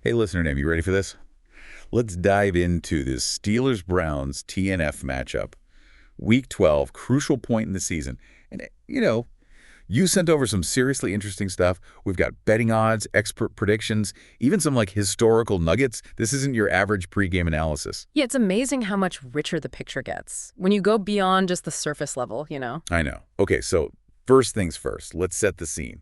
Hey, listener name, you ready for this? Let's dive into this Steelers-Browns TNF matchup. Week 12, crucial point in the season. And, you sent over some seriously interesting stuff. We've got betting odds, expert predictions, even some historical nuggets. This isn't your average pregame analysis. Yeah, it's amazing how much richer the picture gets when you go beyond just the surface level. I know. Okay, so first things first, let's set the scene.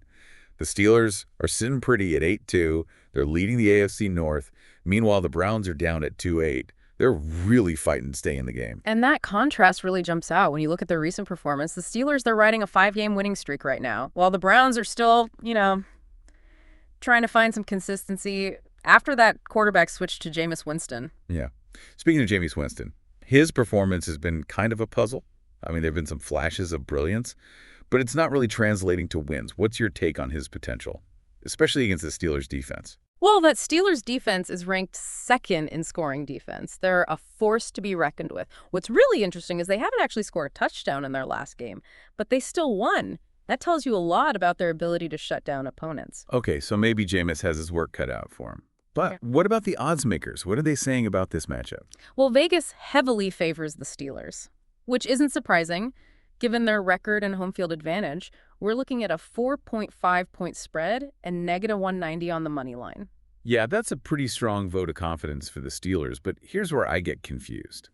The Steelers are sitting pretty at 8-2. They're leading the AFC North. Meanwhile, the Browns are down at 2-8. They're really fighting to stay in the game. And that contrast really jumps out when you look at their recent performance. The Steelers, they're riding a 5-game winning streak right now, while the Browns are still, trying to find some consistency after that quarterback switch to Jameis Winston. Yeah. Speaking of Jameis Winston, his performance has been kind of a puzzle. I mean, there have been some flashes of brilliance, but it's not really translating to wins. What's your take on his potential, especially against the Steelers' defense? Well, that Steelers defense is ranked second in scoring defense. They're a force to be reckoned with. What's really interesting is they haven't actually scored a touchdown in their last game, but they still won. That tells you a lot about their ability to shut down opponents. Okay, so maybe Jameis has his work cut out for him. But what about the odds makers? What are they saying about this matchup? Well, Vegas heavily favors the Steelers, which isn't surprising. Given their record and home field advantage, we're looking at a 4.5-point spread and -190 on the money line. Yeah, that's a pretty strong vote of confidence for the Steelers, but here's where I get confused.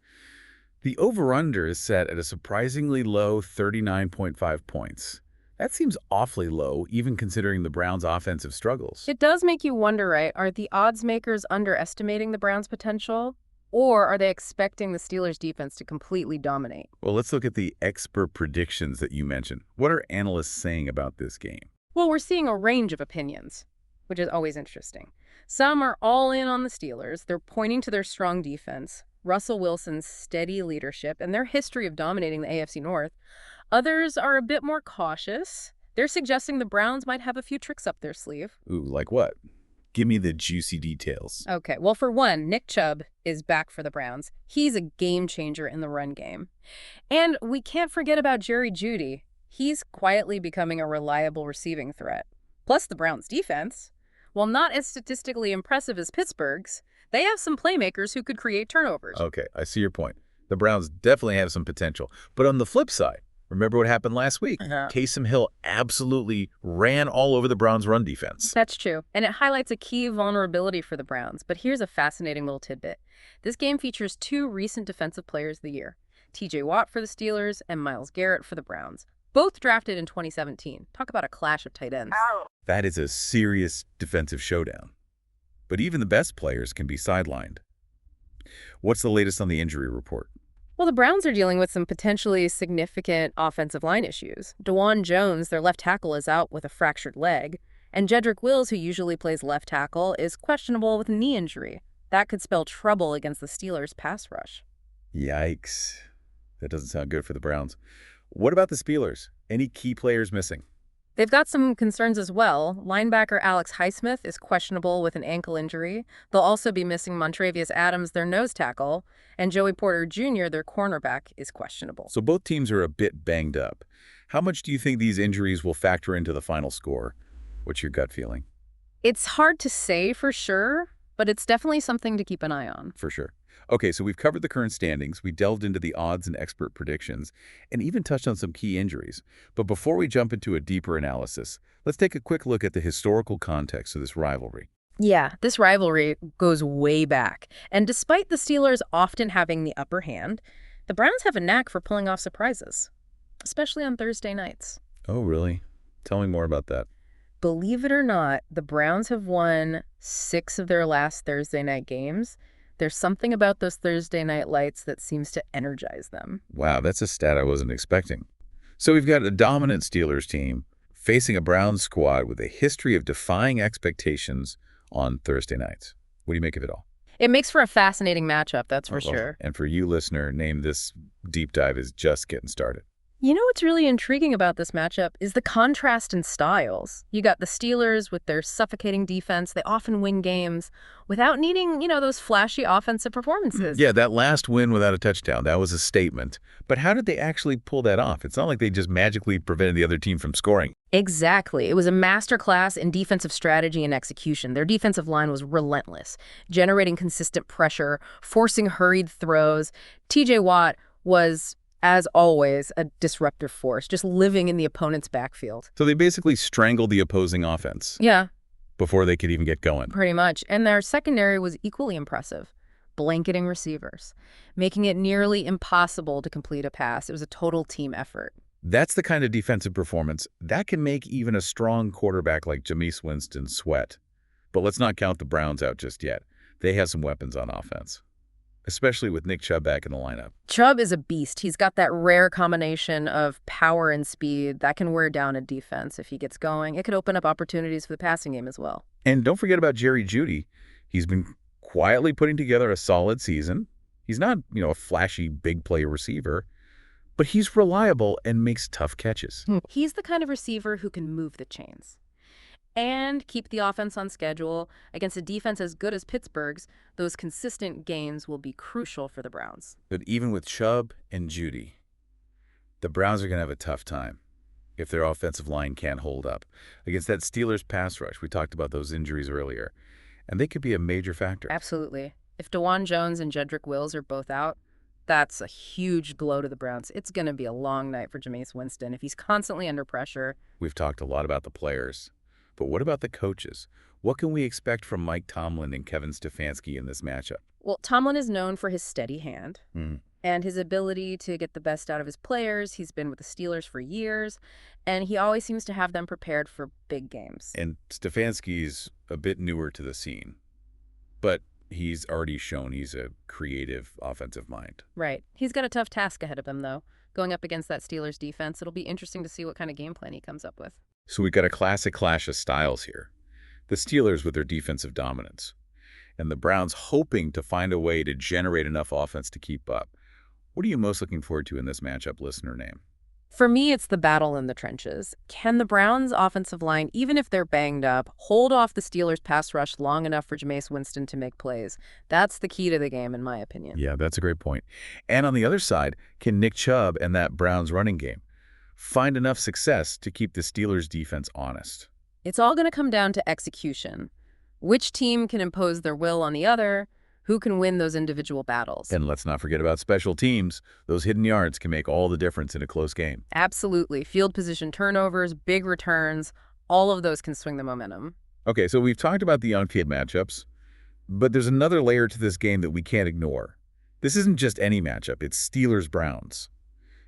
The over-under is set at a surprisingly low 39.5 points. That seems awfully low, even considering the Browns' offensive struggles. It does make you wonder, right? Are the odds makers underestimating the Browns' potential? Or are they expecting the Steelers' defense to completely dominate? Well, let's look at the expert predictions that you mentioned. What are analysts saying about this game? Well, we're seeing a range of opinions, which is always interesting. Some are all in on the Steelers. They're pointing to their strong defense, Russell Wilson's steady leadership, and their history of dominating the AFC North. Others are a bit more cautious. They're suggesting the Browns might have a few tricks up their sleeve. Ooh, like what? Give me the juicy details. Okay, well, for one, Nick Chubb is back for the Browns. He's a game changer in the run game. And we can't forget about Jerry Jeudy. He's quietly becoming a reliable receiving threat. Plus the Browns' defense. While not as statistically impressive as Pittsburgh's, they have some playmakers who could create turnovers. Okay, I see your point. The Browns definitely have some potential. But on the flip side, remember what happened last week? Taysom Hill absolutely ran all over the Browns' run defense. That's true, and it highlights a key vulnerability for the Browns. But here's a fascinating little tidbit. This game features two recent Defensive Players of the Year, TJ Watt for the Steelers and Myles Garrett for the Browns, both drafted in 2017. Talk about a clash of tight ends. That is a serious defensive showdown. But even the best players can be sidelined. What's the latest on the injury report? Well, the Browns are dealing with some potentially significant offensive line issues. DeJuan Jones, their left tackle, is out with a fractured leg, and Jedrick Wills, who usually plays left tackle, is questionable with a knee injury. That could spell trouble against the Steelers' pass rush. Yikes. That doesn't sound good for the Browns. What about the Steelers? Any key players missing? They've got some concerns as well. Linebacker Alex Highsmith is questionable with an ankle injury. They'll also be missing Montravius Adams, their nose tackle, and Joey Porter Jr., their cornerback, is questionable. So both teams are a bit banged up. How much do you think these injuries will factor into the final score? What's your gut feeling? It's hard to say for sure, but it's definitely something to keep an eye on. For sure. Okay, so we've covered the current standings, we delved into the odds and expert predictions, and even touched on some key injuries. But before we jump into a deeper analysis, let's take a quick look at the historical context of this rivalry. Yeah, this rivalry goes way back. And despite the Steelers often having the upper hand, the Browns have a knack for pulling off surprises, especially on Thursday nights. Oh, really? Tell me more about that. Believe it or not, the Browns have won 6 of their last Thursday night games. There's something about those Thursday night lights that seems to energize them. Wow, that's a stat I wasn't expecting. So we've got a dominant Steelers team facing a Browns squad with a history of defying expectations on Thursday nights. What do you make of it all? It makes for a fascinating matchup, that's for sure. And for you, listener, name this deep dive is just getting started. You know what's really intriguing about this matchup is the contrast in styles. You got the Steelers with their suffocating defense. They often win games without needing, those flashy offensive performances. Yeah, that last win without a touchdown, that was a statement. But how did they actually pull that off? It's not like they just magically prevented the other team from scoring. Exactly. It was a masterclass in defensive strategy and execution. Their defensive line was relentless, generating consistent pressure, forcing hurried throws. TJ Watt was, as always, a disruptive force, just living in the opponent's backfield. So they basically strangled the opposing offense Yeah, before they could even get going. pretty much. And their secondary was equally impressive, blanketing receivers, making it nearly impossible to complete a pass. It was a total team effort. That's the kind of defensive performance that can make even a strong quarterback like Jameis Winston sweat. But let's not count the Browns out just yet. They have some weapons on offense, especially with Nick Chubb back in the lineup. Chubb is a beast. He's got that rare combination of power and speed that can wear down a defense. If he gets going, it could open up opportunities for the passing game as well. And don't forget about Jerry Jeudy. He's been quietly putting together a solid season. He's not, a flashy big play receiver, but he's reliable and makes tough catches. He's the kind of receiver who can move the chains and keep the offense on schedule. Against a defense as good as Pittsburgh's, those consistent gains will be crucial for the Browns. But even with Chubb and Jeudy, the Browns are going to have a tough time if their offensive line can't hold up against that Steelers pass rush. We talked about those injuries earlier, and they could be a major factor. Absolutely. If DeJuan Jones and Jedrick Wills are both out, that's a huge blow to the Browns. It's going to be a long night for Jameis Winston if he's constantly under pressure. We've talked a lot about the players, but what about the coaches? What can we expect from Mike Tomlin and Kevin Stefanski in this matchup? Well, Tomlin is known for his steady hand and his ability to get the best out of his players. He's been with the Steelers for years, and he always seems to have them prepared for big games. And Stefanski's a bit newer to the scene, but he's already shown he's a creative offensive mind. Right. He's got a tough task ahead of him, though. Going up against that Steelers defense, it'll be interesting to see what kind of game plan he comes up with. So we've got a classic clash of styles here. The Steelers with their defensive dominance, and the Browns hoping to find a way to generate enough offense to keep up. What are you most looking forward to in this matchup, listener name? For me, it's the battle in the trenches. Can the Browns' offensive line, even if they're banged up, hold off the Steelers' pass rush long enough for Jameis Winston to make plays? That's the key to the game, in my opinion. Yeah, that's a great point. And on the other side, can Nick Chubb and that Browns running game find enough success to keep the Steelers' defense honest? It's all going to come down to execution. Which team can impose their will on the other? Who can win those individual battles? And let's not forget about special teams. Those hidden yards can make all the difference in a close game. Absolutely. Field position turnovers, big returns, all of those can swing the momentum. Okay, so we've talked about the on-field matchups, but there's another layer to this game that we can't ignore. This isn't just any matchup. It's Steelers-Browns.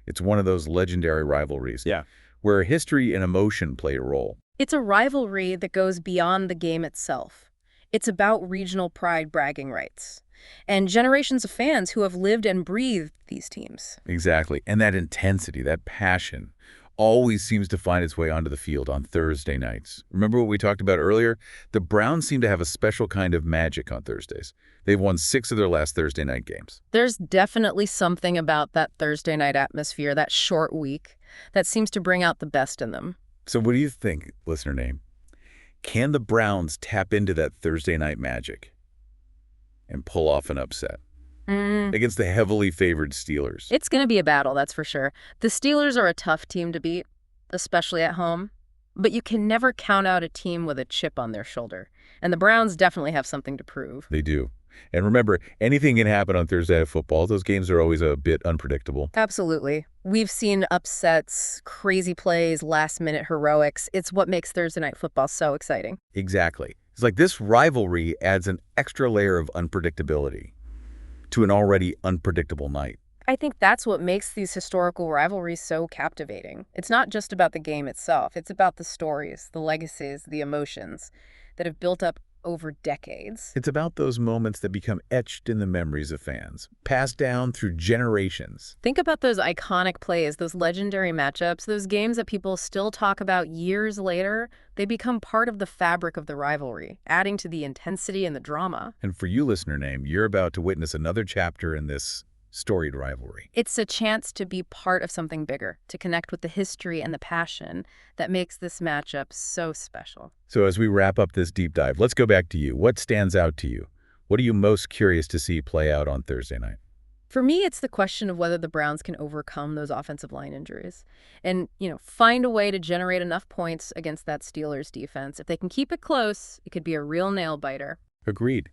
It's one of those legendary rivalries. Yeah. Where history and emotion play a role. It's a rivalry that goes beyond the game itself. It's about regional pride bragging rights and generations of fans who have lived and breathed these teams. Exactly. And that intensity, that passion, always seems to find its way onto the field on Thursday nights. Remember what we talked about earlier? The Browns seem to have a special kind of magic on Thursdays. They've won 6 of their last Thursday night games. There's definitely something about that Thursday night atmosphere, that short week, that seems to bring out the best in them. So what do you think, listener name? Can the Browns tap into that Thursday night magic and pull off an upset against the heavily favored Steelers? It's going to be a battle, that's for sure. The Steelers are a tough team to beat, especially at home. But you can never count out a team with a chip on their shoulder. And the Browns definitely have something to prove. They do. And remember, anything can happen on Thursday Night Football. Those games are always a bit unpredictable. Absolutely. We've seen upsets, crazy plays, last-minute heroics. It's what makes Thursday Night Football so exciting. Exactly. It's like this rivalry adds an extra layer of unpredictability to an already unpredictable night. I think that's what makes these historical rivalries so captivating. It's not just about the game itself. It's about the stories, the legacies, the emotions that have built up over decades. It's about those moments that become etched in the memories of fans, passed down through generations. Think about those iconic plays, those legendary matchups, those games that people still talk about years later. They become part of the fabric of the rivalry, adding to the intensity and the drama. And for you, listener name, you're about to witness another chapter in this storied rivalry. It's a chance to be part of something bigger, to connect with the history and the passion that makes this matchup so special. So as we wrap up this deep dive, let's go back to you. What stands out to you? What are you most curious to see play out on Thursday night? For me, it's the question of whether the Browns can overcome those offensive line injuries and, find a way to generate enough points against that Steelers defense. If they can keep it close, it could be a real nail-biter. Agreed.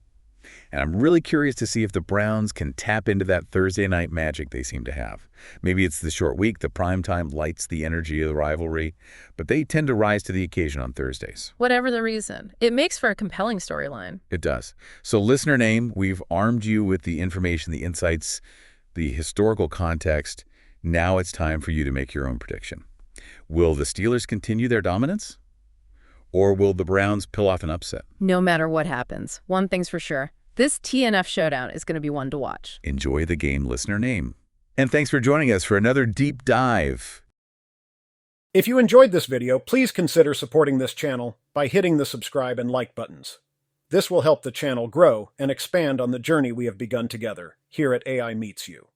And I'm really curious to see if the Browns can tap into that Thursday night magic they seem to have. Maybe it's the short week, the primetime lights the energy of the rivalry, but they tend to rise to the occasion on Thursdays. Whatever the reason, it makes for a compelling storyline. It does. So listener name, we've armed you with the information, the insights, the historical context. Now it's time for you to make your own prediction. Will the Steelers continue their dominance? Or will the Browns pull off an upset? No matter what happens, one thing's for sure. This TNF showdown is going to be one to watch. Enjoy the game, listener name. And thanks for joining us for another deep dive. If you enjoyed this video, please consider supporting this channel by hitting the subscribe and like buttons. This will help the channel grow and expand on the journey we have begun together here at AI Meets You.